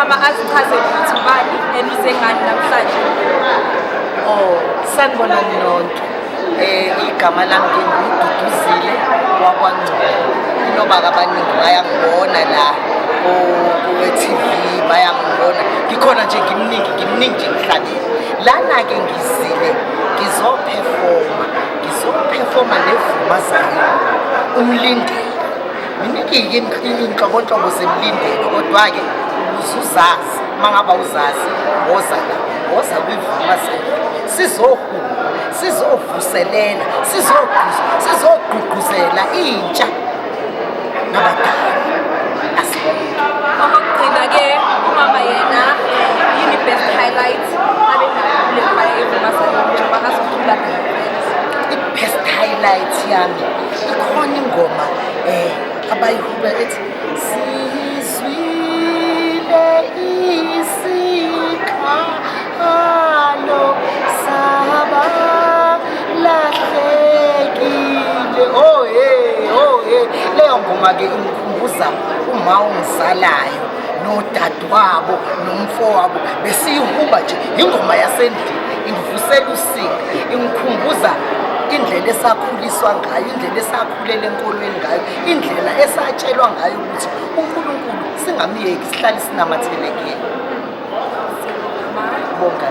umama azichaze ukuthi ubani and uze ngani namhlanje. Oh, sanibona nonke. Igama lami ngingududuzile wakwaNgcobo. Inobaka abaningi bayangibona la ku-TV bayangibona. Ngikhona nje ngimningi nje emhlabeni. Lana ke ngizile ngizoperforma neVuma Zion. Umlindelo. Miningi inhlobonhlobo zemlindelo kodwa-ke uzuzazi mangaba uzazi woza kwiVuma Zion. Sizovuselela sizogqugquzela intsha nabadala. Okugcina-ke umama yena yini best highlight eVuma Zion njengoba ngazokhula I-best highlight yami ikhona ingoma abayihube ethi sizwile isikhalo sabalahlekile. Oh hey leyo ngoma ke ingikhumbuza uma ungizalayo nodadewabo nomfowabo besiyihuba nje ingoma yasendlini ingivusela usinga ingikhumbuza indlela esakhuliswa ngayo, indlela esakhulele enkolweni ngayo, indlela esatshelwa ngayo ukuthi uNkulunkulu singamiyeki sihlale sinamathele kuyena. Bonke.